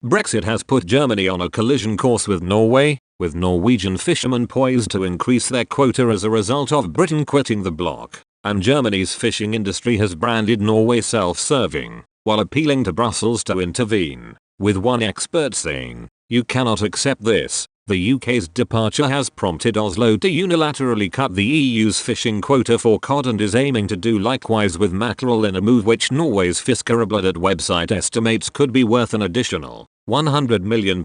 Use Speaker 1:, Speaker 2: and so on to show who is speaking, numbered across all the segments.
Speaker 1: Brexit has put Germany on a collision course with Norway, with Norwegian fishermen poised to increase their quota as a result of Britain quitting the bloc, and Germany's fishing industry has branded Norway self-serving, while appealing to Brussels to intervene, with one expert saying, "You cannot accept this." The UK's departure has prompted Oslo to unilaterally cut the EU's fishing quota for cod and is aiming to do likewise with mackerel in a move which Norway's Fiskeribladet website estimates could be worth an additional £100 million.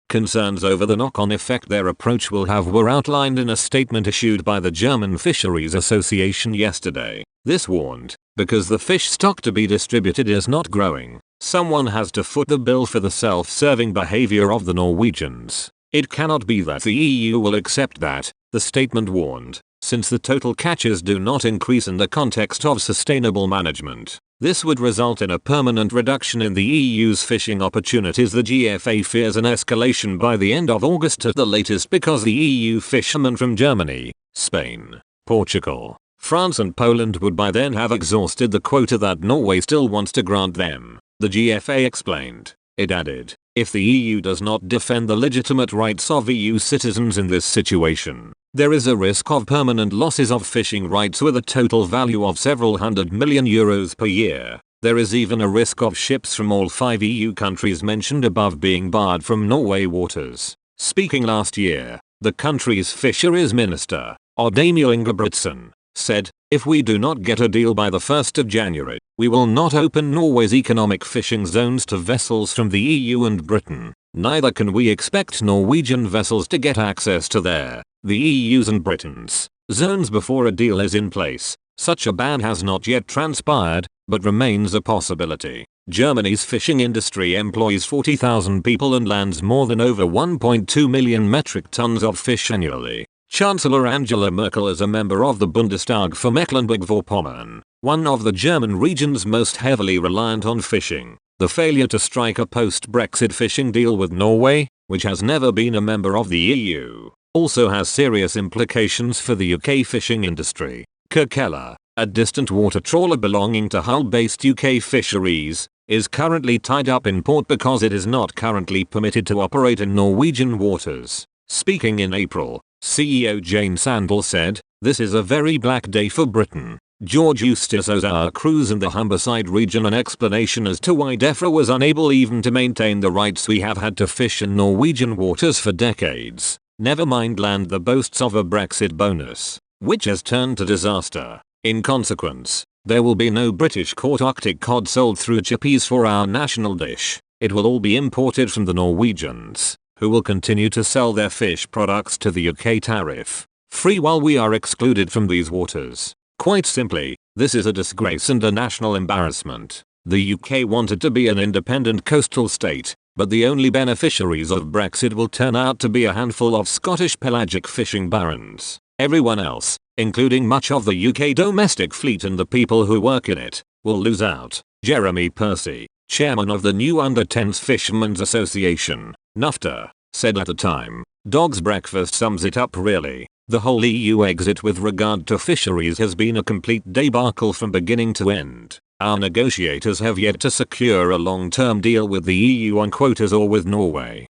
Speaker 1: Concerns over the knock-on effect their approach will have were outlined in a statement issued by the German Fisheries Association yesterday. This warned, because the fish stock to be distributed is not growing, someone has to foot the bill for the self-serving behavior of the Norwegians. It cannot be that the EU will accept that, the statement warned, since the total catches do not increase in the context of sustainable management. This would result in a permanent reduction in the EU's fishing opportunities. The GFA fears an escalation by the end of August at the latest because the EU fishermen from Germany, Spain, Portugal, France and Poland would by then have exhausted the quota that Norway still wants to grant them, the GFA explained. It added, if the EU does not defend the legitimate rights of EU citizens in this situation, there is a risk of permanent losses of fishing rights with a total value of several €100 million per year. There is even a risk of ships from all 5 EU countries mentioned above being barred from Norway waters. Speaking last year, the country's fisheries minister, Odd Emil Ingebrigtsen, said, if we do not get a deal by the 1st of January, we will not open Norway's economic fishing zones to vessels from the EU and Britain. Neither can we expect Norwegian vessels to get access to the EU's and Britain's zones before a deal is in place. Such a ban has not yet transpired, but remains a possibility. Germany's fishing industry employs 40,000 people and lands more than over 1.2 million metric tons of fish annually. Chancellor Angela Merkel is a member of the Bundestag for Mecklenburg-Vorpommern, one of the German regions most heavily reliant on fishing. The failure to strike a post-Brexit fishing deal with Norway, which has never been a member of the EU, also has serious implications for the UK fishing industry. Kirkella, a distant water trawler belonging to Hull-based UK Fisheries, is currently tied up in port because it is not currently permitted to operate in Norwegian waters. Speaking in April, CEO Jane Sandal said, "This is a very black day for Britain." George Eustace owes our crews in the Humberside region an explanation as to why DEFRA was unable even to maintain the rights we have had to fish in Norwegian waters for decades. Never mind land that boasts of a Brexit bonus, which has turned to disaster. In consequence, there will be no British caught Arctic cod sold through chippies for our national dish. It will all be imported from the Norwegians, who will continue to sell their fish products to the UK tariff free while we are excluded from these waters. Quite simply, this is a disgrace and a national embarrassment. The UK wanted to be an independent coastal state, but the only beneficiaries of Brexit will turn out to be a handful of Scottish pelagic fishing barons. Everyone else, including much of the UK domestic fleet and the people who work in it, will lose out. Jeremy Percy, chairman of the New Under-10s Fishermen's Association, NUFTA, said at the time, "Dog's breakfast sums it up really. The whole EU exit with regard to fisheries has been a complete debacle from beginning to end. Our negotiators have yet to secure a long-term deal with the EU on quotas or with Norway.